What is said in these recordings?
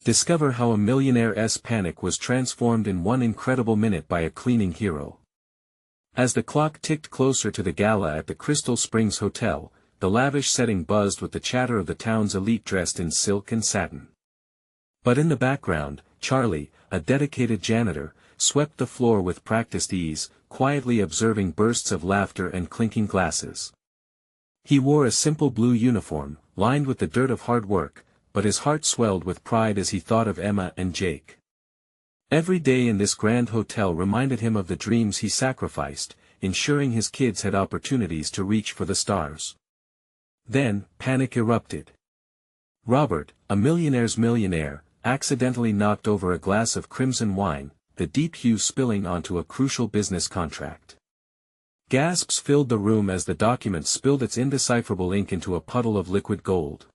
Discover how a millionaire's panic was transformed in one incredible minute by a cleaning hero. As the clock ticked closer to the gala at the Crystal Springs Hotel, the lavish setting buzzed with the chatter of the town's elite dressed in silk and satin. But in the background, Charlie, a dedicated janitor, swept the floor with practiced ease, quietly observing bursts of laughter and clinking glasses. He wore a simple blue uniform, lined with the dirt of hard work, but his heart swelled with pride as he thought of Emma and Jake. Every day in this grand hotel reminded him of the dreams he sacrificed, ensuring his kids had opportunities to reach for the stars. Then, panic erupted. Robert, a millionaire's millionaire, accidentally knocked over a glass of crimson wine, the deep hue spilling onto a crucial business contract. Gasps filled the room as the document spilled its indecipherable ink into a puddle of liquid gold.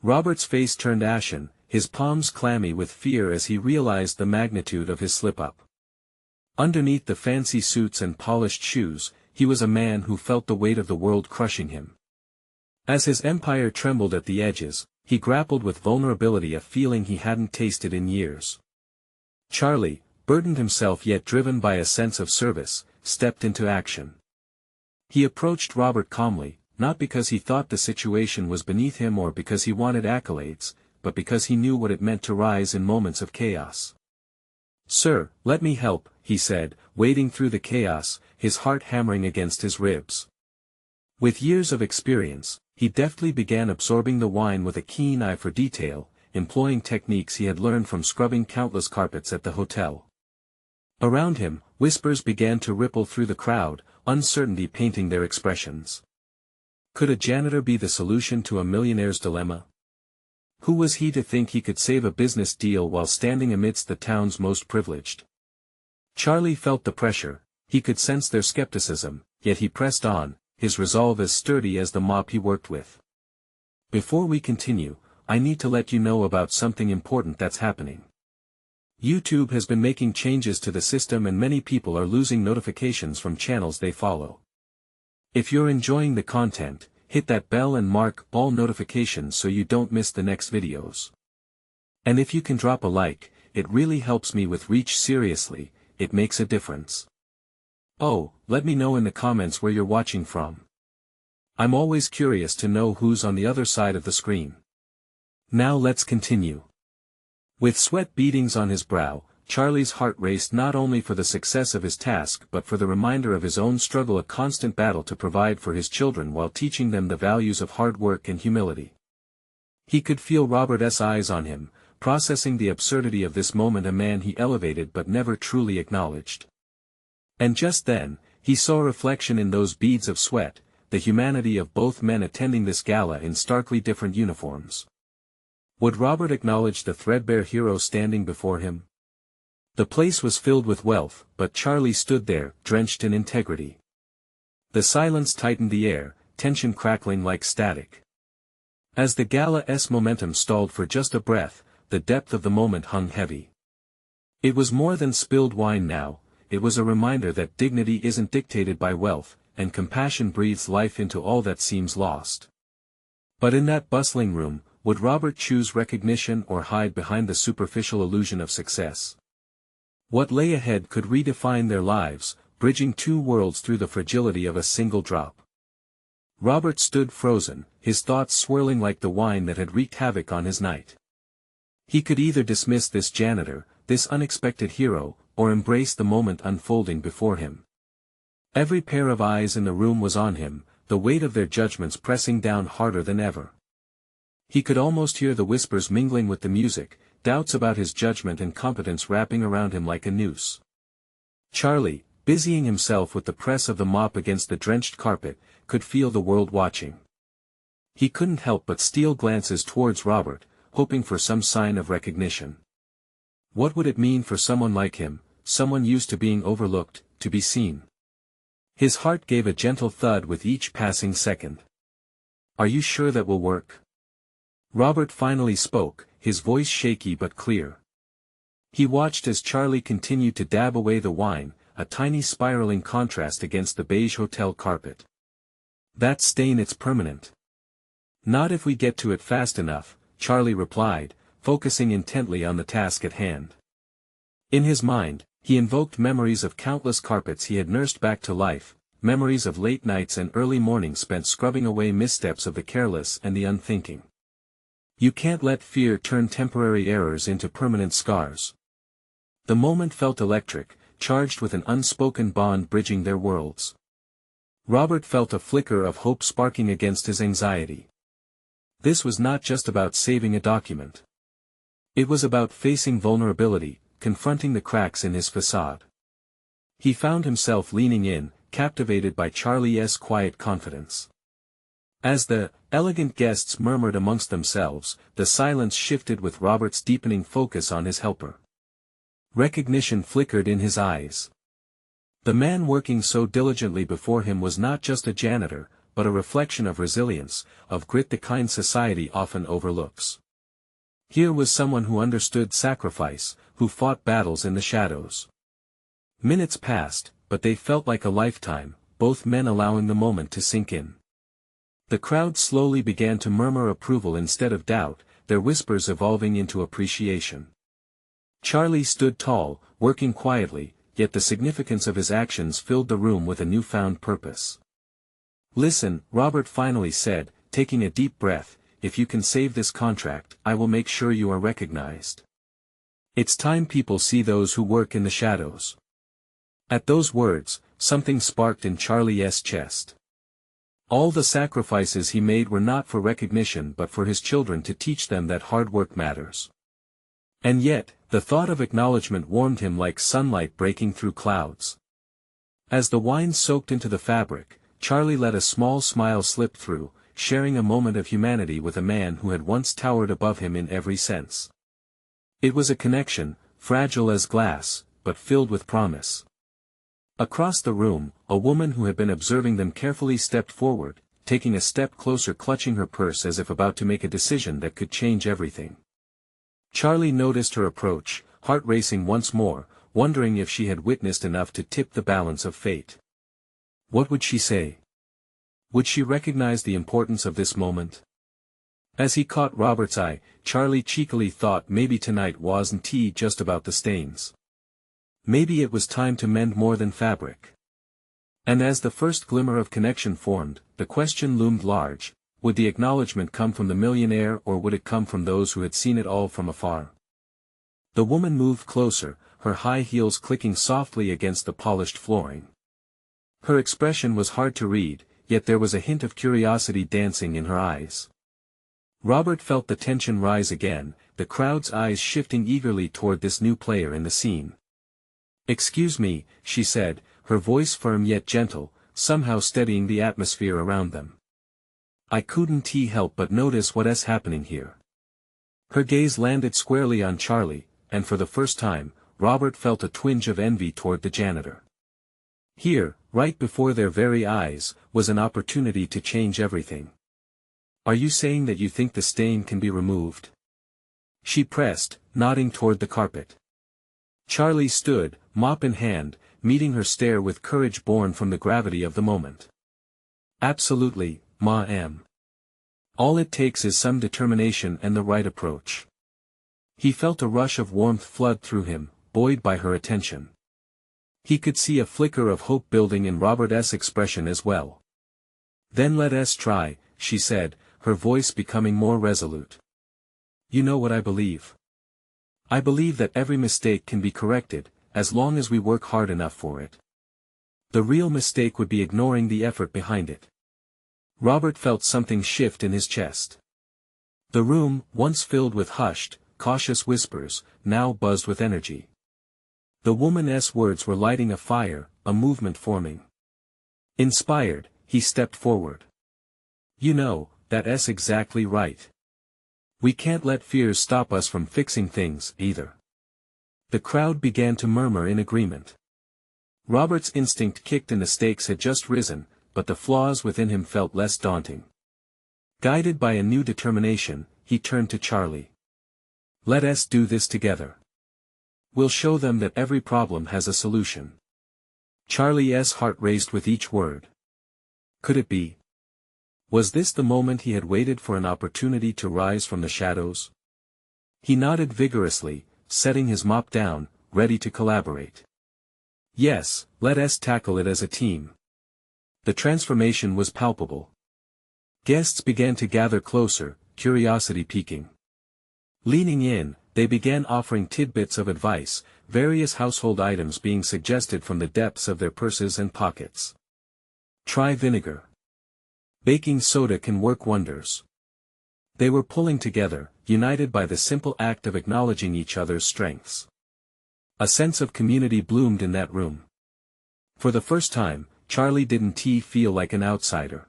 Robert's face turned ashen, his palms clammy with fear as he realized the magnitude of his slip-up. Underneath the fancy suits and polished shoes, he was a man who felt the weight of the world crushing him. As his empire trembled at the edges, he grappled with vulnerability, a feeling he hadn't tasted in years. Charlie, burdened himself yet driven by a sense of service, stepped into action. He approached Robert calmly, not because he thought the situation was beneath him or because he wanted accolades, but because he knew what it meant to rise in moments of chaos. "Sir, let me help," he said, wading through the chaos, his heart hammering against his ribs. With years of experience, he deftly began absorbing the wine with a keen eye for detail, employing techniques he had learned from scrubbing countless carpets at the hotel. Around him, whispers began to ripple through the crowd, uncertainty painting their expressions. Could a janitor be the solution to a millionaire's dilemma? Who was he to think he could save a business deal while standing amidst the town's most privileged? Charlie felt the pressure, he could sense their skepticism, yet he pressed on, his resolve as sturdy as the mop he worked with. Before we continue, I need to let you know about something important that's happening. YouTube has been making changes to the system and many people are losing notifications from channels they follow. If you're enjoying the content, hit that bell and mark all notifications so you don't miss the next videos. And if you can drop a like, it really helps me with reach. Seriously, it makes a difference. Oh, let me know in the comments where you're watching from. I'm always curious to know who's on the other side of the screen. Now let's continue. With sweat beadings on his brow, Charlie's heart raced not only for the success of his task but for the reminder of his own struggle, a constant battle to provide for his children while teaching them the values of hard work and humility. He could feel Robert's eyes on him, processing the absurdity of this moment, a man he elevated but never truly acknowledged. And just then, he saw a reflection in those beads of sweat, the humanity of both men attending this gala in starkly different uniforms. Would Robert acknowledge the threadbare hero standing before him? The place was filled with wealth, but Charlie stood there, drenched in integrity. The silence tightened the air, tension crackling like static. As the gala's momentum stalled for just a breath, the depth of the moment hung heavy. It was more than spilled wine now, it was a reminder that dignity isn't dictated by wealth, and compassion breathes life into all that seems lost. But in that bustling room, would Robert choose recognition or hide behind the superficial illusion of success? What lay ahead could redefine their lives, bridging two worlds through the fragility of a single drop. Robert stood frozen, his thoughts swirling like the wine that had wreaked havoc on his night. He could either dismiss this janitor, this unexpected hero, or embrace the moment unfolding before him. Every pair of eyes in the room was on him, the weight of their judgments pressing down harder than ever. He could almost hear the whispers mingling with the music, doubts about his judgment and competence wrapping around him like a noose. Charlie, busying himself with the press of the mop against the drenched carpet, could feel the world watching. He couldn't help but steal glances towards Robert, hoping for some sign of recognition. What would it mean for someone like him, someone used to being overlooked, to be seen? His heart gave a gentle thud with each passing second. "Are you sure that will work?" Robert finally spoke, his voice shaky but clear. He watched as Charlie continued to dab away the wine, a tiny spiraling contrast against the beige hotel carpet. "That stain, it's permanent." "Not if we get to it fast enough," Charlie replied, focusing intently on the task at hand. In his mind, he invoked memories of countless carpets he had nursed back to life, memories of late nights and early mornings spent scrubbing away missteps of the careless and the unthinking. You can't let fear turn temporary errors into permanent scars. The moment felt electric, charged with an unspoken bond bridging their worlds. Robert felt a flicker of hope sparking against his anxiety. This was not just about saving a document. It was about facing vulnerability, confronting the cracks in his facade. He found himself leaning in, captivated by Charlie's quiet confidence. As the elegant guests murmured amongst themselves, the silence shifted with Robert's deepening focus on his helper. Recognition flickered in his eyes. The man working so diligently before him was not just a janitor, but a reflection of resilience, of grit the kind society often overlooks. Here was someone who understood sacrifice, who fought battles in the shadows. Minutes passed, but they felt like a lifetime, both men allowing the moment to sink in. The crowd slowly began to murmur approval instead of doubt, their whispers evolving into appreciation. Charlie stood tall, working quietly, yet the significance of his actions filled the room with a newfound purpose. "Listen," Robert finally said, taking a deep breath, "if you can save this contract, I will make sure you are recognized. It's time people see those who work in the shadows." At those words, something sparked in Charlie's chest. All the sacrifices he made were not for recognition but for his children, to teach them that hard work matters. And yet, the thought of acknowledgement warmed him like sunlight breaking through clouds. As the wine soaked into the fabric, Charlie let a small smile slip through, sharing a moment of humanity with a man who had once towered above him in every sense. It was a connection, fragile as glass, but filled with promise. Across the room, a woman who had been observing them carefully stepped forward, taking a step closer, clutching her purse as if about to make a decision that could change everything. Charlie noticed her approach, heart racing once more, wondering if she had witnessed enough to tip the balance of fate. What would she say? Would she recognize the importance of this moment? As he caught Robert's eye, Charlie cheekily thought maybe tonight wasn't just about the stains. Maybe it was time to mend more than fabric. And as the first glimmer of connection formed, the question loomed large: would the acknowledgement come from the millionaire, or would it come from those who had seen it all from afar? The woman moved closer, her high heels clicking softly against the polished flooring. Her expression was hard to read, yet there was a hint of curiosity dancing in her eyes. Robert felt the tension rise again, the crowd's eyes shifting eagerly toward this new player in the scene. "Excuse me," she said, her voice firm yet gentle, somehow steadying the atmosphere around them. "I couldn't help but notice what's happening here." Her gaze landed squarely on Charlie, and for the first time, Robert felt a twinge of envy toward the janitor. Here, right before their very eyes, was an opportunity to change everything. "Are you saying that you think the stain can be removed?" she pressed, nodding toward the carpet. Charlie stood, mop in hand, meeting her stare with courage born from the gravity of the moment. "Absolutely, ma'am. All it takes is some determination and the right approach." He felt a rush of warmth flood through him, buoyed by her attention. He could see a flicker of hope building in Robert's expression as well. "Then let us try," she said, her voice becoming more resolute. "You know what I believe. I believe that every mistake can be corrected, as long as we work hard enough for it. The real mistake would be ignoring the effort behind it." Robert felt something shift in his chest. The room, once filled with hushed, cautious whispers, now buzzed with energy. The woman's words were lighting a fire, a movement forming. Inspired, he stepped forward. "You know, that's exactly right. We can't let fears stop us from fixing things, either." The crowd began to murmur in agreement. Robert's instinct kicked and the stakes had just risen, but the flaws within him felt less daunting. Guided by a new determination, he turned to Charlie. "Let us do this together. We'll show them that every problem has a solution." Charlie's heart raced with each word. Could it be? Was this the moment he had waited for, an opportunity to rise from the shadows? He nodded vigorously, setting his mop down, ready to collaborate. Yes, let us tackle it as a team. The transformation was palpable. Guests began to gather closer, curiosity piquing. Leaning in, they began offering tidbits of advice, various household items being suggested from the depths of their purses and pockets. Try vinegar. Baking soda can work wonders. They were pulling together, united by the simple act of acknowledging each other's strengths. A sense of community bloomed in that room. For the first time, Charlie didn't feel like an outsider.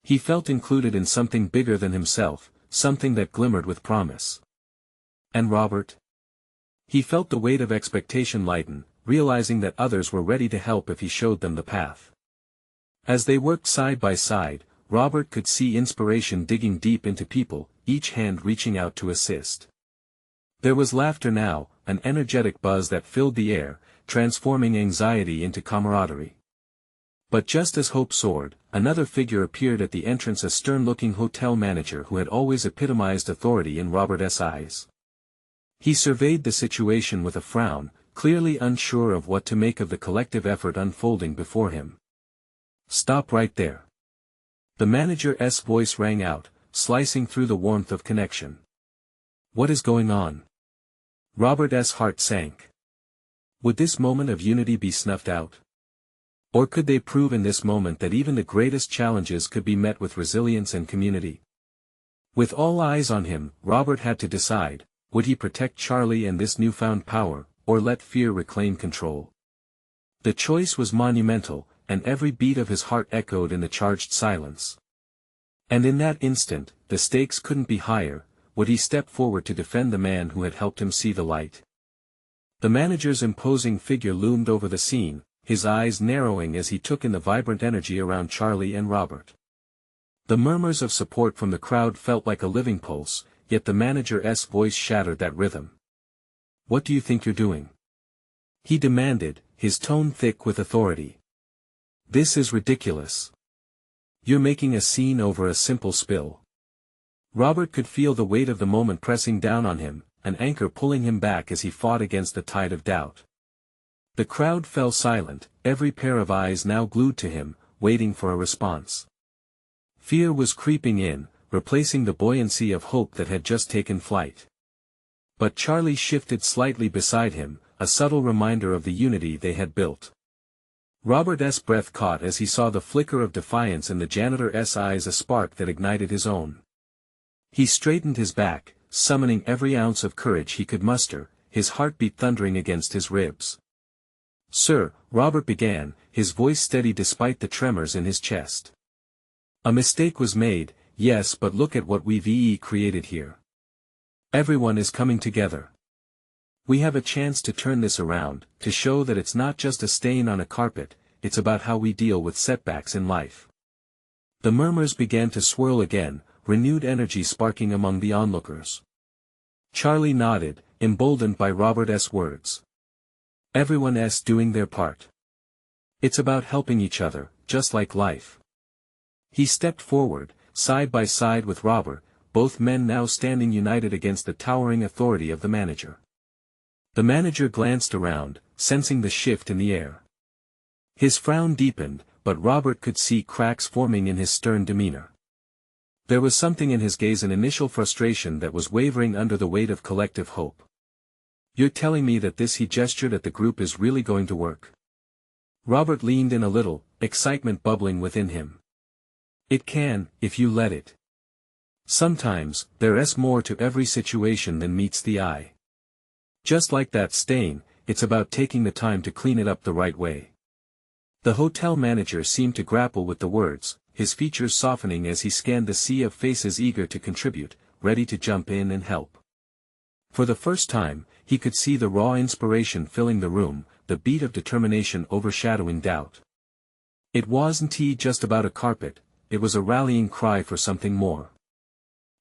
He felt included in something bigger than himself, something that glimmered with promise. And Robert? He felt the weight of expectation lighten, realizing that others were ready to help if he showed them the path. As they worked side by side, Robert could see inspiration digging deep into people, each hand reaching out to assist. There was laughter now, an energetic buzz that filled the air, transforming anxiety into camaraderie. But just as hope soared, another figure appeared at the entrance, a stern-looking hotel manager who had always epitomized authority in Robert's eyes. He surveyed the situation with a frown, clearly unsure of what to make of the collective effort unfolding before him. Stop right there. The manager's voice rang out, slicing through the warmth of connection. What is going on? Robert's heart sank. Would this moment of unity be snuffed out? Or could they prove in this moment that even the greatest challenges could be met with resilience and community? With all eyes on him, Robert had to decide, would he protect Charlie and this newfound power, or let fear reclaim control? The choice was monumental, and every beat of his heart echoed in the charged silence. And in that instant, the stakes couldn't be higher. Would he step forward to defend the man who had helped him see the light? The manager's imposing figure loomed over the scene, his eyes narrowing as he took in the vibrant energy around Charlie and Robert. The murmurs of support from the crowd felt like a living pulse, yet the manager's voice shattered that rhythm. What do you think you're doing? He demanded, his tone thick with authority. This is ridiculous. You're making a scene over a simple spill. Robert could feel the weight of the moment pressing down on him, an anchor pulling him back as he fought against the tide of doubt. The crowd fell silent, every pair of eyes now glued to him, waiting for a response. Fear was creeping in, replacing the buoyancy of hope that had just taken flight. But Charlie shifted slightly beside him, a subtle reminder of the unity they had built. Robert's breath caught as he saw the flicker of defiance in the janitor's eyes, a spark that ignited his own. He straightened his back, summoning every ounce of courage he could muster, his heartbeat thundering against his ribs. Sir, Robert began, his voice steady despite the tremors in his chest. A mistake was made, yes, but look at what we've created here. Everyone is coming together. We have a chance to turn this around, to show that it's not just a stain on a carpet, it's about how we deal with setbacks in life. The murmurs began to swirl again, renewed energy sparking among the onlookers. Charlie nodded, emboldened by Robert's words. Everyone's doing their part. It's about helping each other, just like life. He stepped forward, side by side with Robert, both men now standing united against the towering authority of the manager. The manager glanced around, sensing the shift in the air. His frown deepened, but Robert could see cracks forming in his stern demeanor. There was something in his gaze, an initial frustration that was wavering under the weight of collective hope. You're telling me that this, he gestured at the group, is really going to work? Robert leaned in a little, excitement bubbling within him. It can, if you let it. Sometimes, there's more to every situation than meets the eye. Just like that stain, it's about taking the time to clean it up the right way. The hotel manager seemed to grapple with the words, his features softening as he scanned the sea of faces eager to contribute, ready to jump in and help. For the first time, he could see the raw inspiration filling the room, the beat of determination overshadowing doubt. It wasn't just about a carpet, it was a rallying cry for something more.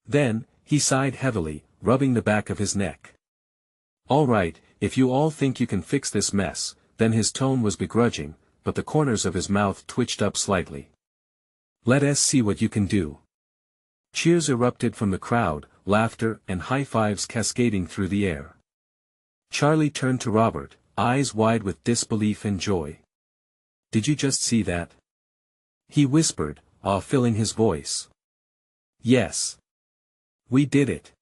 Then, he sighed heavily, rubbing the back of his neck. All right, if you all think you can fix this mess, then his tone was begrudging, but the corners of his mouth twitched up slightly. Let us see what you can do. Cheers erupted from the crowd, laughter and high-fives cascading through the air. Charlie turned to Robert, eyes wide with disbelief and joy. "Did you just see that?" he whispered, awe filling his voice. "Yes. We did it.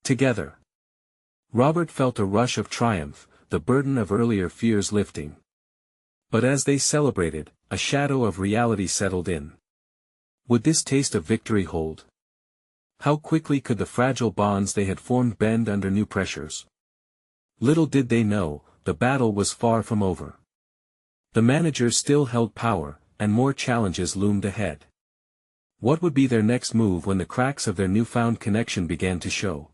Together." Robert felt a rush of triumph, the burden of earlier fears lifting. But as they celebrated, a shadow of reality settled in. Would this taste of victory hold? How quickly could the fragile bonds they had formed bend under new pressures? Little did they know, the battle was far from over. The manager still held power, and more challenges loomed ahead. What would be their next move when the cracks of their newfound connection began to show?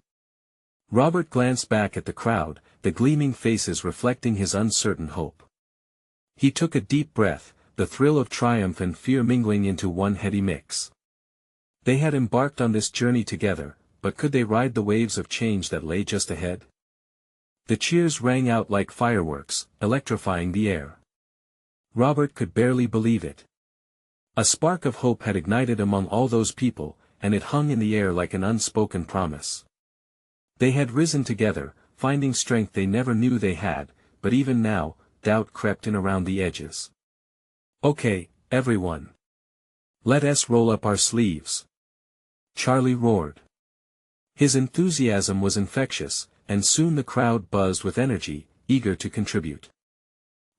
Robert glanced back at the crowd, the gleaming faces reflecting his uncertain hope. He took a deep breath, the thrill of triumph and fear mingling into one heady mix. They had embarked on this journey together, but could they ride the waves of change that lay just ahead? The cheers rang out like fireworks, electrifying the air. Robert could barely believe it. A spark of hope had ignited among all those people, and it hung in the air like an unspoken promise. They had risen together, finding strength they never knew they had, but even now, doubt crept in around the edges. "Okay, everyone. Let us roll up our sleeves," Charlie roared. His enthusiasm was infectious, and soon the crowd buzzed with energy, eager to contribute.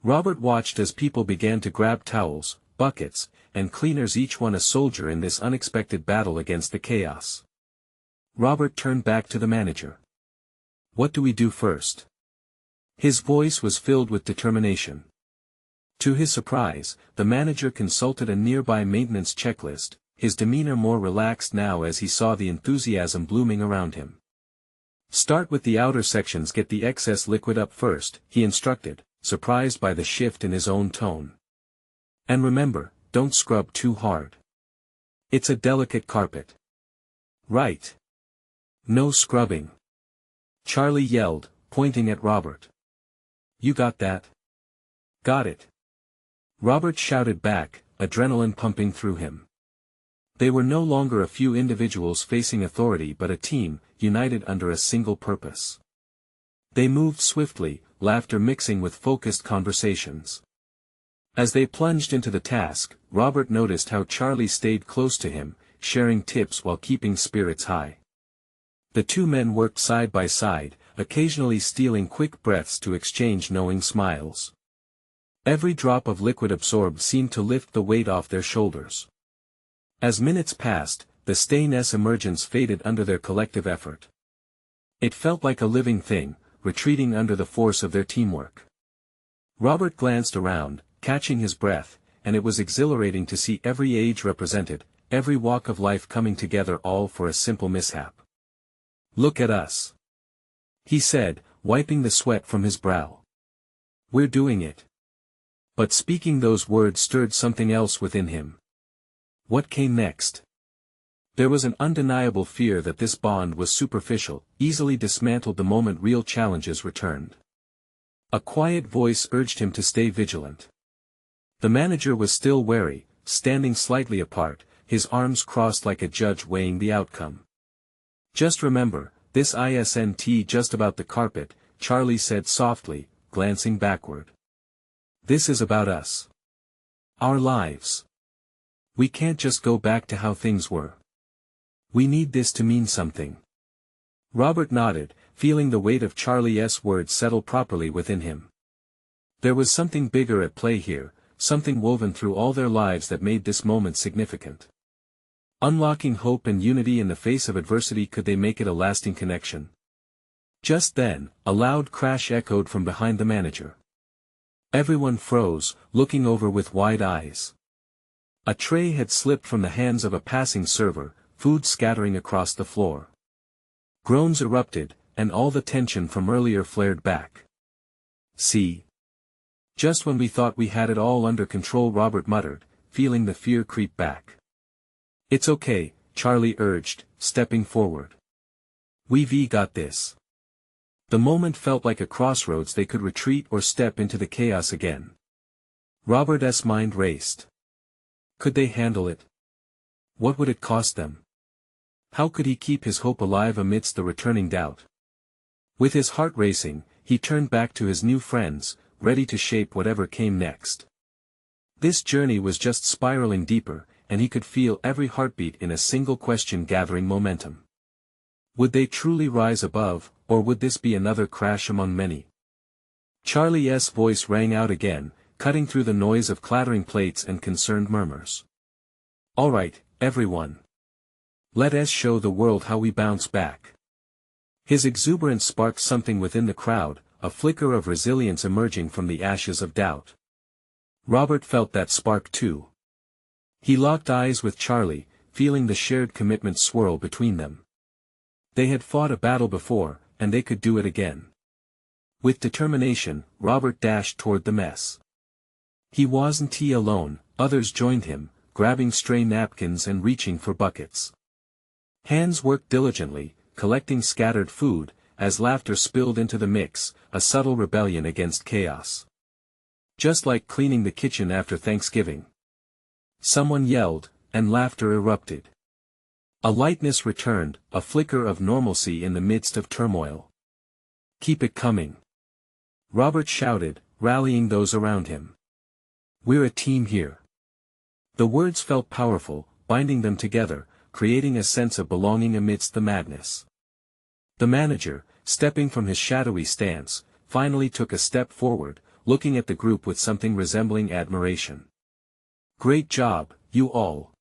Robert watched as people began to grab towels, buckets, and cleaners, each one a soldier in this unexpected battle against the chaos. Robert turned back to the manager. "What do we do first?" His voice was filled with determination. To his surprise, the manager consulted a nearby maintenance checklist, his demeanor more relaxed now as he saw the enthusiasm blooming around him. "Start with the outer sections, get the excess liquid up first," he instructed, surprised by the shift in his own tone. "And remember, don't scrub too hard. It's a delicate carpet." "Right. No scrubbing," Charlie yelled, pointing at Robert. "You got that?" "Got it," Robert shouted back, adrenaline pumping through him. They were no longer a few individuals facing authority but a team, united under a single purpose. They moved swiftly, laughter mixing with focused conversations. As they plunged into the task, Robert noticed how Charlie stayed close to him, sharing tips while keeping spirits high. The two men worked side by side, occasionally stealing quick breaths to exchange knowing smiles. Every drop of liquid absorbed seemed to lift the weight off their shoulders. As minutes passed, the stain's emergence faded under their collective effort. It felt like a living thing, retreating under the force of their teamwork. Robert glanced around, catching his breath, and it was exhilarating to see every age represented, every walk of life coming together, all for a simple mishap. "Look at us," he said, wiping the sweat from his brow. "We're doing it." But speaking those words stirred something else within him. What came next? There was an undeniable fear that this bond was superficial, easily dismantled the moment real challenges returned. A quiet voice urged him to stay vigilant. The manager was still wary, standing slightly apart, his arms crossed like a judge weighing the outcome. "Just remember, this isn't just about the carpet," Charlie said softly, glancing backward. "This is about us. Our lives. We can't just go back to how things were. We need this to mean something." Robert nodded, feeling the weight of Charlie's words settle properly within him. There was something bigger at play here, something woven through all their lives that made this moment significant. Unlocking hope and unity in the face of adversity, could they make it a lasting connection? Just then, a loud crash echoed from behind the manager. Everyone froze, looking over with wide eyes. A tray had slipped from the hands of a passing server, food scattering across the floor. Groans erupted, and all the tension from earlier flared back. "See? Just when we thought we had it all under control," Robert muttered, feeling the fear creep back. "It's okay," Charlie urged, stepping forward. "We've got this." The moment felt like a crossroads. They could retreat or step into the chaos again. Robert's mind raced. Could they handle it? What would it cost them? How could he keep his hope alive amidst the returning doubt? With his heart racing, he turned back to his new friends, ready to shape whatever came next. This journey was just spiraling deeper, and he could feel every heartbeat in a single question gathering momentum. Would they truly rise above, or would this be another crash among many? Charlie's voice rang out again, cutting through the noise of clattering plates and concerned murmurs. "All right, everyone. Let us show the world how we bounce back." His exuberance sparked something within the crowd, a flicker of resilience emerging from the ashes of doubt. Robert felt that spark too. He locked eyes with Charlie, feeling the shared commitment swirl between them. They had fought a battle before, and they could do it again. With determination, Robert dashed toward the mess. He wasn't alone, others joined him, grabbing stray napkins and reaching for buckets. Hands worked diligently, collecting scattered food, as laughter spilled into the mix, a subtle rebellion against chaos. Just like cleaning the kitchen after Thanksgiving. Someone yelled, and laughter erupted. A lightness returned, a flicker of normalcy in the midst of turmoil. "Keep it coming," Robert shouted, rallying those around him. "We're a team here." The words felt powerful, binding them together, creating a sense of belonging amidst the madness. The manager, stepping from his shadowy stance, finally took a step forward, looking at the group with something resembling admiration. "Great job, you all.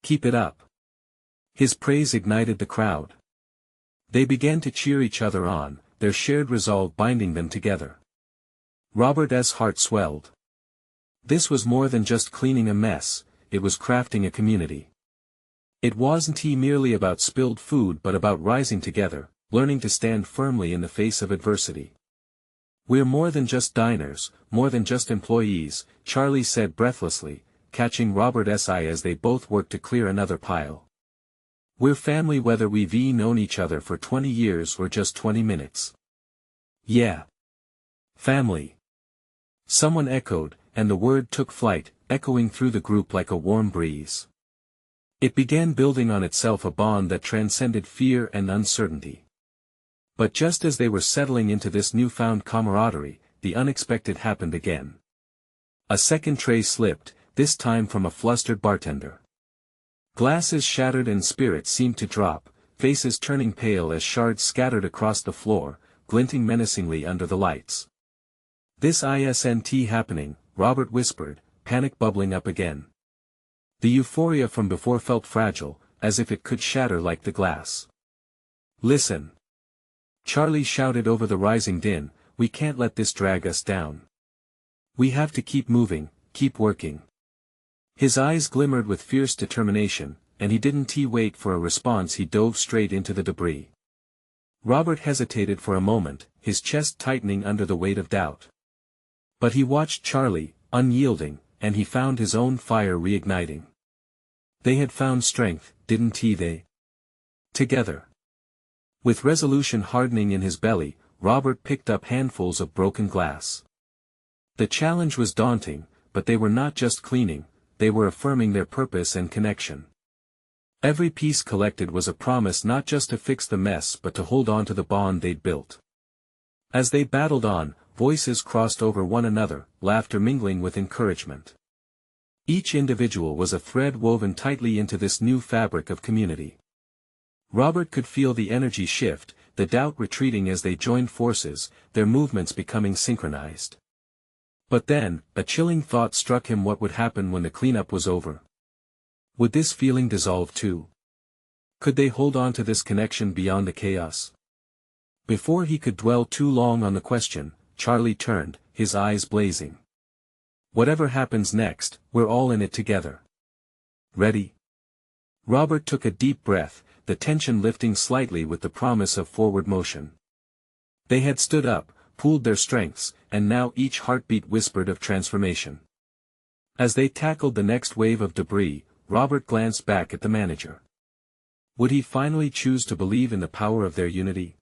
Keep it up." His praise ignited the crowd. They began to cheer each other on, their shared resolve binding them together. Robert's heart swelled. This was more than just cleaning a mess, it was crafting a community. It wasn't merely about spilled food but about rising together, learning to stand firmly in the face of adversity. "We're more than just diners, more than just employees," Charlie said breathlessly, catching Robert's eye as they both worked to clear another pile. "We're family whether we've known each other for 20 years or just 20 minutes. Yeah. Family." Someone echoed, and the word took flight, echoing through the group like a warm breeze. It began building on itself a bond that transcended fear and uncertainty. But just as they were settling into this newfound camaraderie, the unexpected happened again. A second tray slipped, this time from a flustered bartender. Glasses shattered and spirits seemed to drop, faces turning pale as shards scattered across the floor, glinting menacingly under the lights. "This isn't happening," Robert whispered, panic bubbling up again. The euphoria from before felt fragile, as if it could shatter like the glass. "Listen!" Charlie shouted over the rising din, "We can't let this drag us down. We have to keep moving, keep working." His eyes glimmered with fierce determination, and he didn't wait for a response, he dove straight into the debris. Robert hesitated for a moment, his chest tightening under the weight of doubt. But he watched Charlie, unyielding, and he found his own fire reigniting. They had found strength, didn't they? Together. With resolution hardening in his belly, Robert picked up handfuls of broken glass. The challenge was daunting, but they were not just cleaning, they were affirming their purpose and connection. Every piece collected was a promise not just to fix the mess but to hold on to the bond they'd built. As they battled on, voices crossed over one another, laughter mingling with encouragement. Each individual was a thread woven tightly into this new fabric of community. Robert could feel the energy shift, the doubt retreating as they joined forces, their movements becoming synchronized. But then, a chilling thought struck him: what would happen when the cleanup was over? Would this feeling dissolve too? Could they hold on to this connection beyond the chaos? Before he could dwell too long on the question, Charlie turned, his eyes blazing. "Whatever happens next, we're all in it together. Ready?" Robert took a deep breath, the tension lifting slightly with the promise of forward motion. They had stood up, pooled their strengths, and now each heartbeat whispered of transformation. As they tackled the next wave of debris, Robert glanced back at the manager. Would he finally choose to believe in the power of their unity?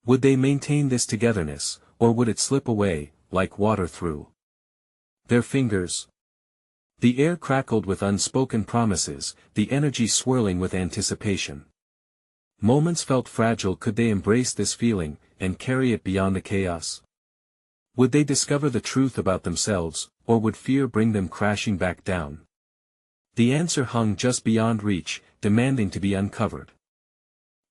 Would they maintain this togetherness, or would it slip away, like water through their fingers? The air crackled with unspoken promises, the energy swirling with anticipation. Moments felt fragile. Could they embrace this feeling, and carry it beyond the chaos? Would they discover the truth about themselves, or would fear bring them crashing back down? The answer hung just beyond reach, demanding to be uncovered.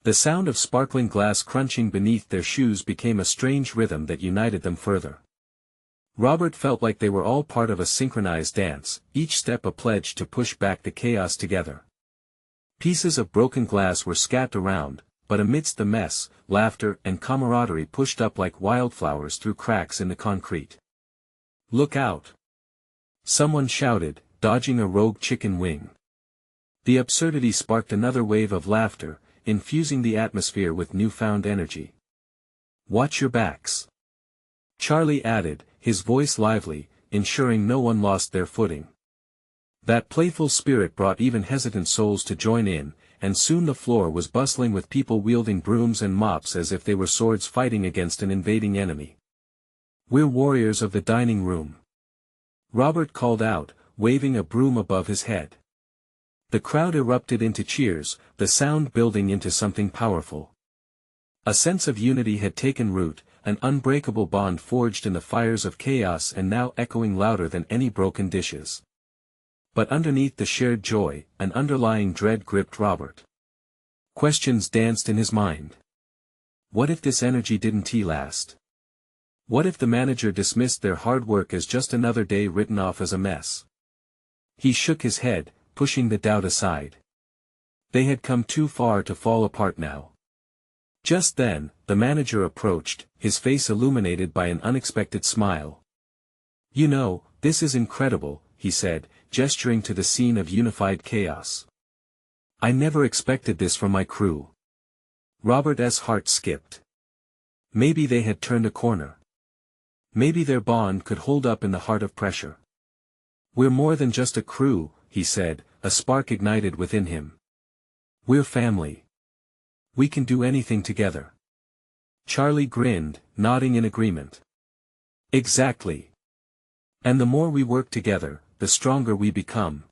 The sound of sparkling glass crunching beneath their shoes became a strange rhythm that united them further. Robert felt like they were all part of a synchronized dance, each step a pledge to push back the chaos together. Pieces of broken glass were scattered around, but amidst the mess, laughter and camaraderie pushed up like wildflowers through cracks in the concrete. "Look out!" someone shouted, dodging a rogue chicken wing. The absurdity sparked another wave of laughter, infusing the atmosphere with newfound energy. "Watch your backs," Charlie added, his voice lively, ensuring no one lost their footing. That playful spirit brought even hesitant souls to join in, and soon the floor was bustling with people wielding brooms and mops as if they were swords fighting against an invading enemy. "We're warriors of the dining room," Robert called out, waving a broom above his head. The crowd erupted into cheers, the sound building into something powerful. A sense of unity had taken root, an unbreakable bond forged in the fires of chaos and now echoing louder than any broken dishes. But underneath the shared joy, an underlying dread gripped Robert. Questions danced in his mind. What if this energy didn't last? What if the manager dismissed their hard work as just another day written off as a mess? He shook his head, pushing the doubt aside. They had come too far to fall apart now. Just then, the manager approached, his face illuminated by an unexpected smile. "You know, this is incredible," he said, gesturing to the scene of unified chaos. "I never expected this from my crew." Robert's heart skipped. Maybe they had turned a corner. Maybe their bond could hold up in the heart of pressure. "We're more than just a crew," he said, a spark ignited within him. "We're family. We can do anything together." Charlie grinned, nodding in agreement. "Exactly. And the more we work together, the stronger we become."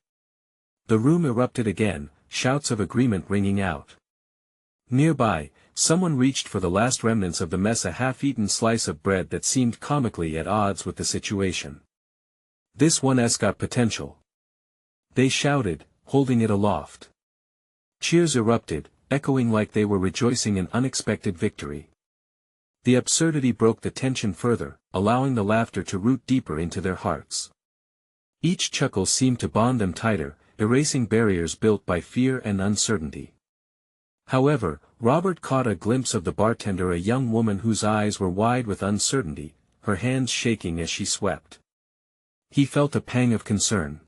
The room erupted again, shouts of agreement ringing out. Nearby, someone reached for the last remnants of the mess, a half-eaten slice of bread that seemed comically at odds with the situation. "This one's got potential," they shouted, holding it aloft. Cheers erupted, echoing like they were rejoicing in unexpected victory. The absurdity broke the tension further, allowing the laughter to root deeper into their hearts. Each chuckle seemed to bond them tighter, erasing barriers built by fear and uncertainty. However, Robert caught a glimpse of the bartender, a young woman whose eyes were wide with uncertainty, her hands shaking as she swept. He felt a pang of concern.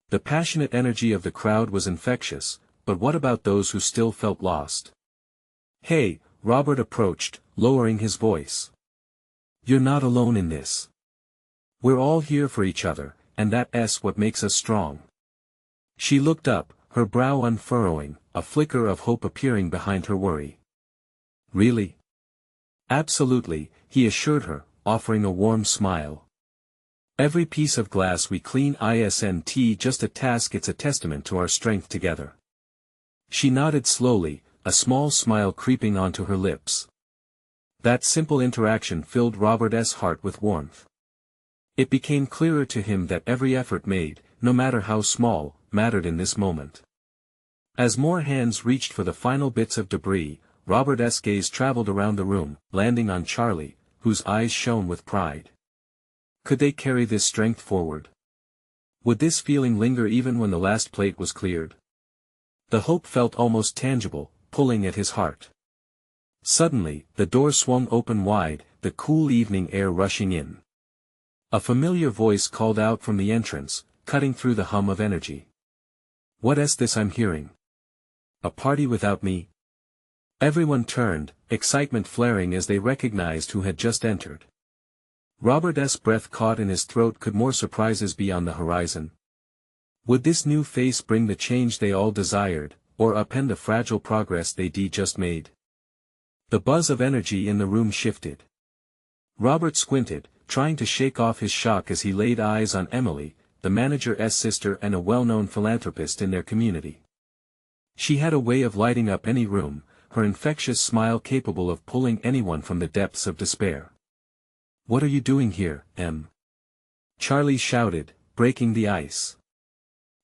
The passionate energy of the crowd was infectious, but what about those who still felt lost? "Hey," Robert approached, lowering his voice. "You're not alone in this. We're all here for each other, and that's what makes us strong." She looked up, her brow unfurrowing, a flicker of hope appearing behind her worry. "Really?" "Absolutely," he assured her, offering a warm smile. "Every piece of glass we clean isn't just a task, it's a testament to our strength together." She nodded slowly, a small smile creeping onto her lips. That simple interaction filled Robert's heart with warmth. It became clearer to him that every effort made, no matter how small, mattered in this moment. As more hands reached for the final bits of debris, Robert's gaze traveled around the room, landing on Charlie, whose eyes shone with pride. Could they carry this strength forward? Would this feeling linger even when the last plate was cleared? The hope felt almost tangible, pulling at his heart. Suddenly, the door swung open wide, the cool evening air rushing in. A familiar voice called out from the entrance, cutting through the hum of energy. "What's this I'm hearing? A party without me?" Everyone turned, excitement flaring as they recognized who had just entered. Robert's breath caught in his throat. Could more surprises be on the horizon? Would this new face bring the change they all desired, or upend the fragile progress they just made? The buzz of energy in the room shifted. Robert squinted, trying to shake off his shock as he laid eyes on Emily, the manager's sister and a well-known philanthropist in their community. She had a way of lighting up any room, her infectious smile capable of pulling anyone from the depths of despair. "What are you doing here, Em?" Charlie shouted, breaking the ice.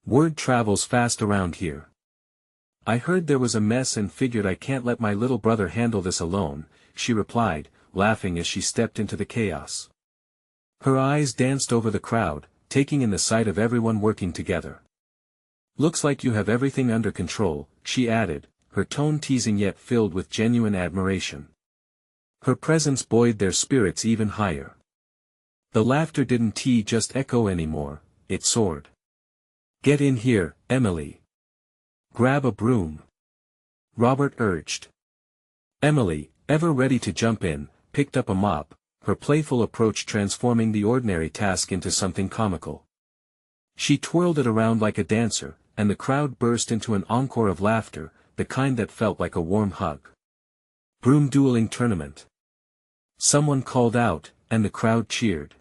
"Word travels fast around here. I heard there was a mess and figured I can't let my little brother handle this alone," she replied, laughing as she stepped into the chaos. Her eyes danced over the crowd, taking in the sight of everyone working together. "Looks like you have everything under control," she added, her tone teasing yet filled with genuine admiration. Her presence buoyed their spirits even higher. The laughter didn't just echo anymore, it soared. "Get in here, Emily. Grab a broom," Robert urged. Emily, ever ready to jump in, picked up a mop, her playful approach transforming the ordinary task into something comical. She twirled it around like a dancer, and the crowd burst into an encore of laughter, the kind that felt like a warm hug. "Broom dueling tournament," someone called out, and the crowd cheered.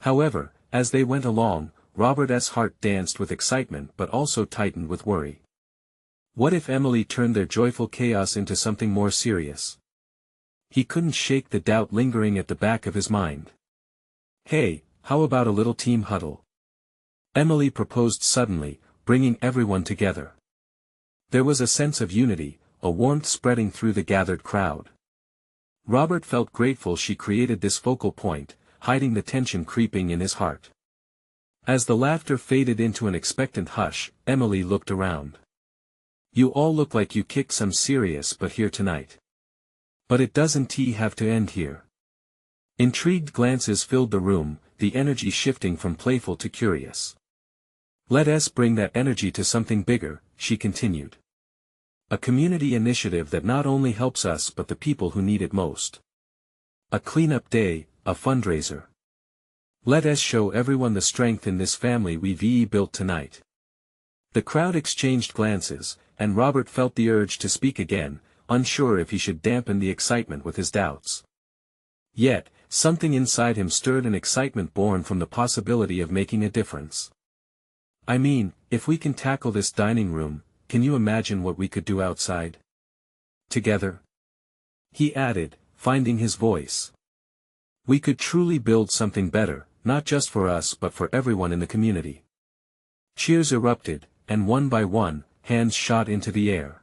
However, as they went along, Robert's heart danced with excitement but also tightened with worry. What if Emily turned their joyful chaos into something more serious? He couldn't shake the doubt lingering at the back of his mind. "Hey, how about a little team huddle?" Emily proposed suddenly, bringing everyone together. There was a sense of unity, a warmth spreading through the gathered crowd. Robert felt grateful she created this focal point, hiding the tension creeping in his heart. As the laughter faded into an expectant hush, Emily looked around. "You all look like you kicked some serious butt here tonight. But it doesn't have to end here." Intrigued glances filled the room, the energy shifting from playful to curious. "Let us bring that energy to something bigger," she continued. "A community initiative that not only helps us but the people who need it most. A cleanup day, a fundraiser. Let us show everyone the strength in this family we've built tonight." The crowd exchanged glances, and Robert felt the urge to speak again, unsure if he should dampen the excitement with his doubts. Yet, something inside him stirred an excitement born from the possibility of making a difference. "I mean, if we can tackle this dining room, can you imagine what we could do outside? Together?" he added, finding his voice. "We could truly build something better, not just for us but for everyone in the community." Cheers erupted, and one by one, hands shot into the air.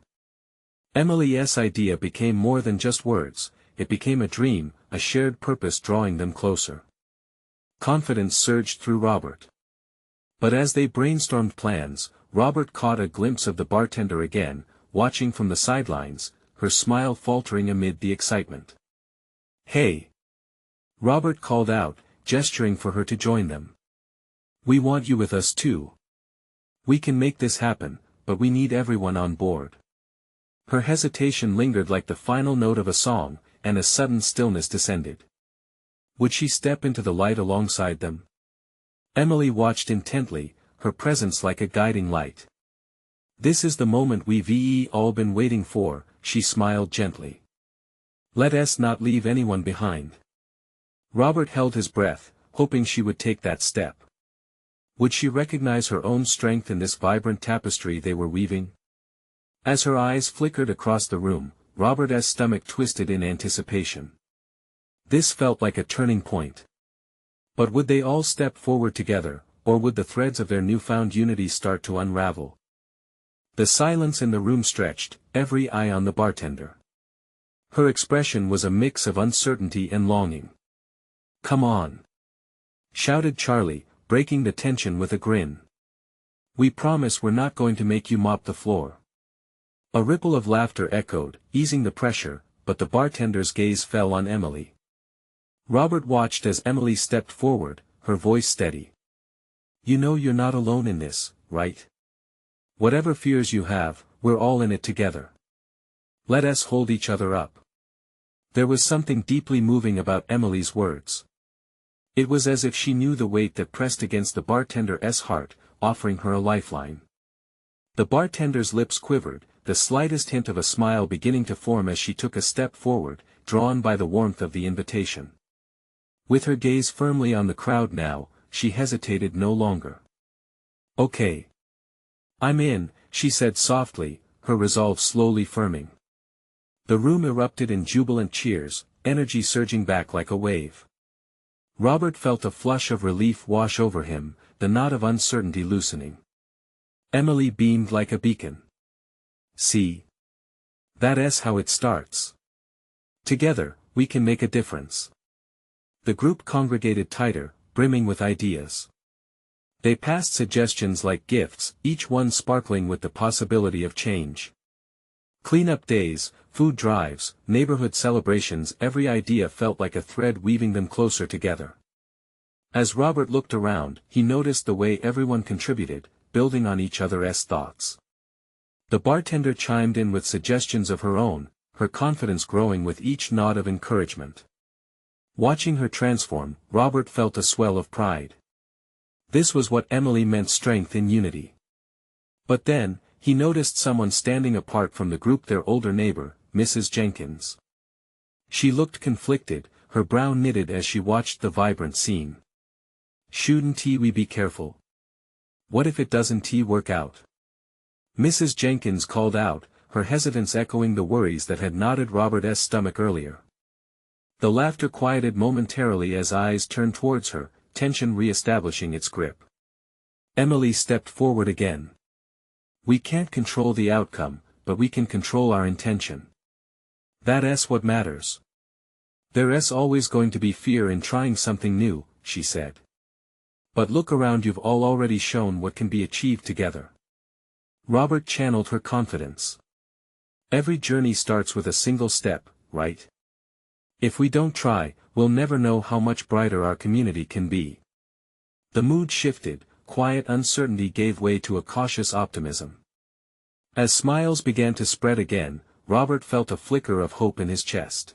Emily's idea became more than just words, it became a dream, a shared purpose drawing them closer. Confidence surged through Robert. But as they brainstormed plans, Robert caught a glimpse of the bartender again, watching from the sidelines, her smile faltering amid the excitement. "Hey!" Robert called out, gesturing for her to join them. "We want you with us too. We can make this happen, but we need everyone on board." Her hesitation lingered like the final note of a song, and a sudden stillness descended. Would she step into the light alongside them? Emily watched intently, her presence like a guiding light. "This is the moment we've all been waiting for," she smiled gently. "Let us not leave anyone behind." Robert held his breath, hoping she would take that step. Would she recognize her own strength in this vibrant tapestry they were weaving? As her eyes flickered across the room, Robert's stomach twisted in anticipation. This felt like a turning point. But would they all step forward together, or would the threads of their newfound unity start to unravel? The silence in the room stretched, every eye on the bartender. Her expression was a mix of uncertainty and longing. "Come on!" shouted Charlie, breaking the tension with a grin. "We promise we're not going to make you mop the floor." A ripple of laughter echoed, easing the pressure, but the bartender's gaze fell on Emily. Robert watched as Emily stepped forward, her voice steady. "You know you're not alone in this, right? Whatever fears you have, we're all in it together. Let us hold each other up." There was something deeply moving about Emily's words. It was as if she knew the weight that pressed against the bartender's heart, offering her a lifeline. The bartender's lips quivered, the slightest hint of a smile beginning to form as she took a step forward, drawn by the warmth of the invitation. With her gaze firmly on the crowd now, she hesitated no longer. "Okay. I'm in," she said softly, her resolve slowly firming. The room erupted in jubilant cheers, energy surging back like a wave. Robert felt a flush of relief wash over him, the knot of uncertainty loosening. Emily beamed like a beacon. "See? That's how it starts. Together, we can make a difference." The group congregated tighter, brimming with ideas. They passed suggestions like gifts, each one sparkling with the possibility of change. Cleanup days, food drives, neighborhood celebrations, every idea felt like a thread weaving them closer together. As Robert looked around, he noticed the way everyone contributed, building on each other's thoughts. The bartender chimed in with suggestions of her own, her confidence growing with each nod of encouragement. Watching her transform, Robert felt a swell of pride. This was what Emily meant: strength in unity. But then, he noticed someone standing apart from the group, their older neighbor, Mrs. Jenkins. She looked conflicted, her brow knitted as she watched the vibrant scene. "Shouldn't we be careful? What if it doesn't work out?" Mrs. Jenkins called out, her hesitance echoing the worries that had knotted Robert's stomach earlier. The laughter quieted momentarily as eyes turned towards her, tension re-establishing its grip. Emily stepped forward again. "We can't control the outcome, but we can control our intention. That's what matters. There's always going to be fear in trying something new," she said. "But look around, you've all already shown what can be achieved together." Robert channeled her confidence. "Every journey starts with a single step, right? If we don't try, we'll never know how much brighter our community can be." The mood shifted, quiet uncertainty gave way to a cautious optimism. As smiles began to spread again, Robert felt a flicker of hope in his chest.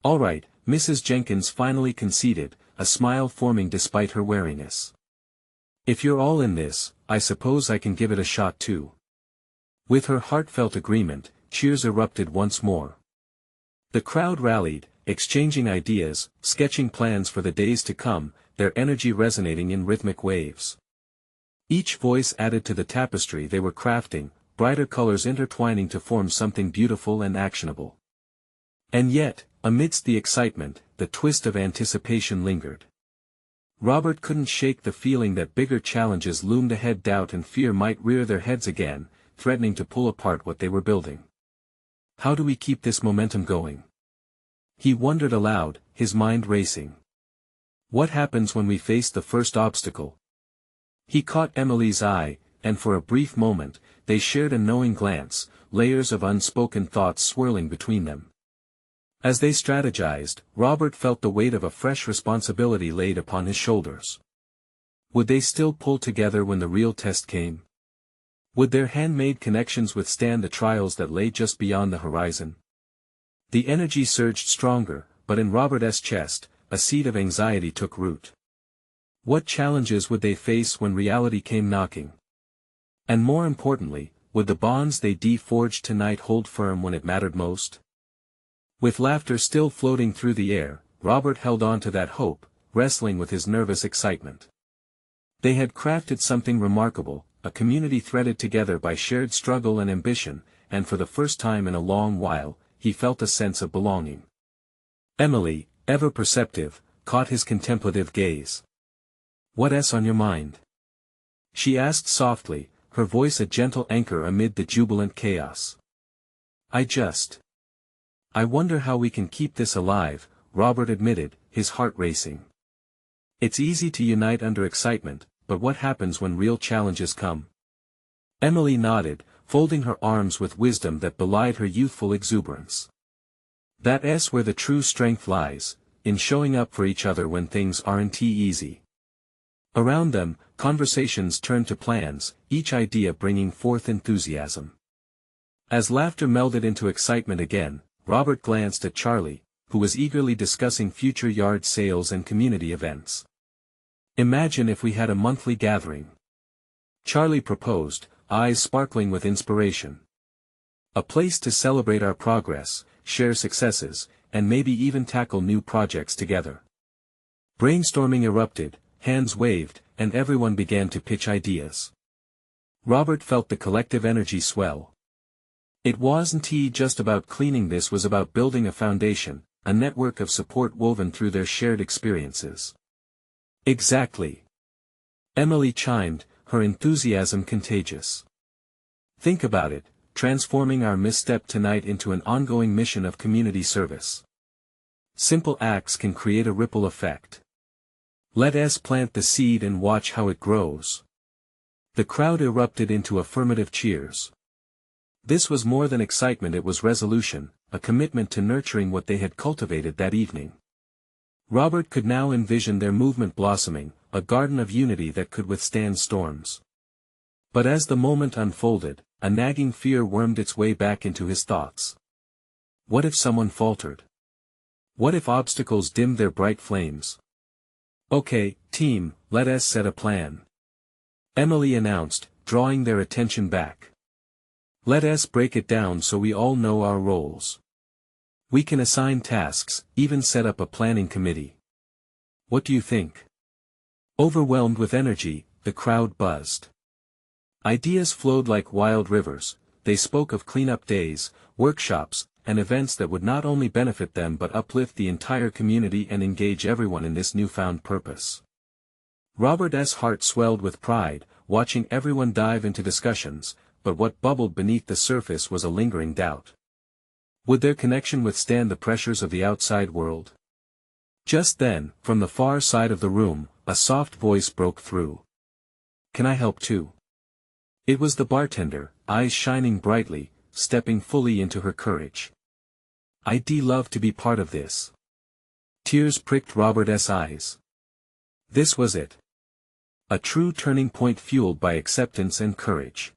"All right," Mrs. Jenkins finally conceded, a smile forming despite her wariness. "If you're all in this, I suppose I can give it a shot too." With her heartfelt agreement, cheers erupted once more. The crowd rallied, exchanging ideas, sketching plans for the days to come, their energy resonating in rhythmic waves. Each voice added to the tapestry they were crafting, brighter colors intertwining to form something beautiful and actionable. And yet, amidst the excitement, the twist of anticipation lingered. Robert couldn't shake the feeling that bigger challenges loomed ahead. Doubt and fear might rear their heads again, threatening to pull apart what they were building. How do we keep this momentum going? He wondered aloud, his mind racing. What happens when we face the first obstacle? He caught Emily's eye, and for a brief moment, they shared a knowing glance, layers of unspoken thoughts swirling between them. As they strategized, Robert felt the weight of a fresh responsibility laid upon his shoulders. Would they still pull together when the real test came? Would their handmade connections withstand the trials that lay just beyond the horizon? The energy surged stronger, but in Robert's chest, a seed of anxiety took root. What challenges would they face when reality came knocking? And more importantly, would the bonds they forged tonight hold firm when it mattered most? With laughter still floating through the air, Robert held on to that hope, wrestling with his nervous excitement. They had crafted something remarkable, a community threaded together by shared struggle and ambition, and for the first time in a long while, he felt a sense of belonging. Emily, ever perceptive, caught his contemplative gaze. "What's on your mind?" she asked softly, her voice a gentle anchor amid the jubilant chaos. I wonder how we can keep this alive," Robert admitted, his heart racing. "It's easy to unite under excitement, but what happens when real challenges come?" Emily nodded, folding her arms with wisdom that belied her youthful exuberance. "That's where the true strength lies, in showing up for each other when things aren't easy." Around them, conversations turned to plans, each idea bringing forth enthusiasm. As laughter melded into excitement again, Robert glanced at Charlie, who was eagerly discussing future yard sales and community events. "Imagine if we had a monthly gathering," Charlie proposed, eyes sparkling with inspiration. "A place to celebrate our progress, share successes, and maybe even tackle new projects together." Brainstorming erupted, hands waved, and everyone began to pitch ideas. Robert felt the collective energy swell. It wasn't just about cleaning, this was about building a foundation, a network of support woven through their shared experiences. Exactly. Emily chimed, her enthusiasm contagious. Think about it, transforming our misstep tonight into an ongoing mission of community service. Simple acts can create a ripple effect. Let us plant the seed and watch how it grows. The crowd erupted into affirmative cheers. This was more than excitement, it was resolution, a commitment to nurturing what they had cultivated that evening. Robert could now envision their movement blossoming, a garden of unity that could withstand storms. But as the moment unfolded, a nagging fear wormed its way back into his thoughts. What if someone faltered? What if obstacles dimmed their bright flames? Okay, team, let us set a plan. Emily announced, drawing their attention back. Let us break it down so we all know our roles. We can assign tasks, even set up a planning committee. What do you think? Overwhelmed with energy, the crowd buzzed. Ideas flowed like wild rivers. They spoke of cleanup days, workshops, and events that would not only benefit them but uplift the entire community and engage everyone in this newfound purpose. Robert's heart swelled with pride, watching everyone dive into discussions, but what bubbled beneath the surface was a lingering doubt. Would their connection withstand the pressures of the outside world? Just then, from the far side of the room, a soft voice broke through. Can I help too? It was the bartender, eyes shining brightly, stepping fully into her courage. I'd love to be part of this. Tears pricked Robert's eyes. This was it. A true turning point fueled by acceptance and courage.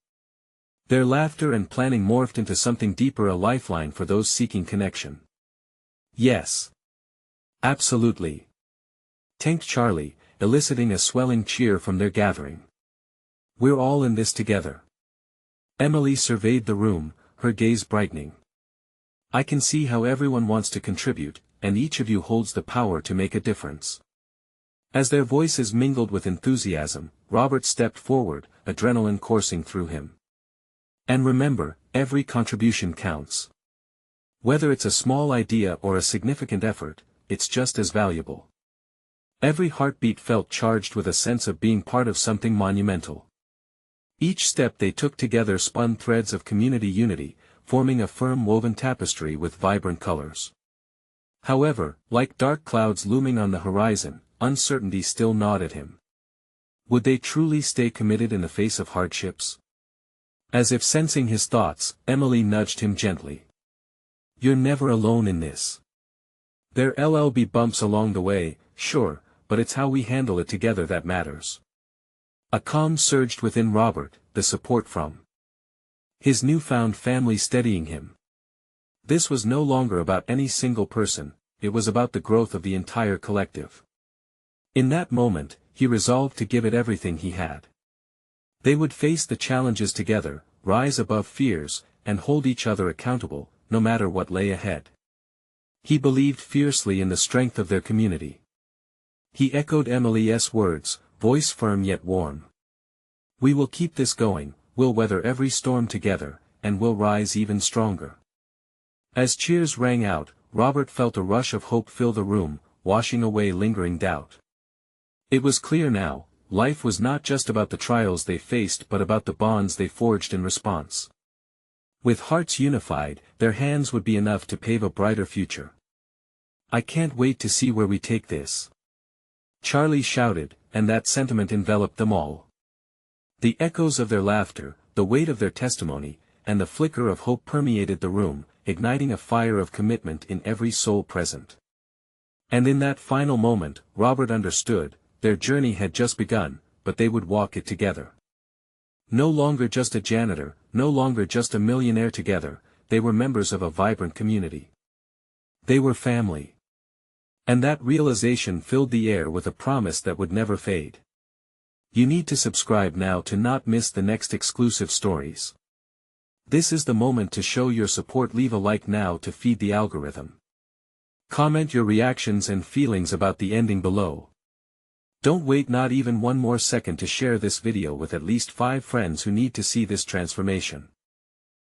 Their laughter and planning morphed into something deeper, a lifeline for those seeking connection. Yes. Absolutely. Tanked Charlie, eliciting a swelling cheer from their gathering. We're all in this together. Emily surveyed the room, her gaze brightening. I can see how everyone wants to contribute, and each of you holds the power to make a difference. As their voices mingled with enthusiasm, Robert stepped forward, adrenaline coursing through him. And remember, every contribution counts. Whether it's a small idea or a significant effort, it's just as valuable. Every heartbeat felt charged with a sense of being part of something monumental. Each step they took together spun threads of community unity, forming a firm woven tapestry with vibrant colors. However, like dark clouds looming on the horizon, uncertainty still gnawed at him. Would they truly stay committed in the face of hardships? As if sensing his thoughts, Emily nudged him gently. You're never alone in this. There'll be bumps along the way, sure, but it's how we handle it together that matters. A calm surged within Robert, the support from his newfound family steadying him. This was no longer about any single person, it was about the growth of the entire collective. In that moment, he resolved to give it everything he had. They would face the challenges together, rise above fears, and hold each other accountable, no matter what lay ahead. He believed fiercely in the strength of their community. He echoed Emily's words, voice firm yet warm. We will keep this going, we'll weather every storm together, and we'll rise even stronger. As cheers rang out, Robert felt a rush of hope fill the room, washing away lingering doubt. It was clear now, life was not just about the trials they faced but about the bonds they forged in response. With hearts unified, their hands would be enough to pave a brighter future. I can't wait to see where we take this. Charlie shouted, and that sentiment enveloped them all. The echoes of their laughter, the weight of their testimony, and the flicker of hope permeated the room, igniting a fire of commitment in every soul present. And in that final moment, Robert understood, their journey had just begun, but they would walk it together. No longer just a janitor, no longer just a millionaire together, they were members of a vibrant community. They were family. And that realization filled the air with a promise that would never fade. You need to subscribe now to not miss the next exclusive stories. This is the moment to show your support. Leave a like now to feed the algorithm. Comment your reactions and feelings about the ending below. Don't wait not even one more second to share this video with at least 5 friends who need to see this transformation.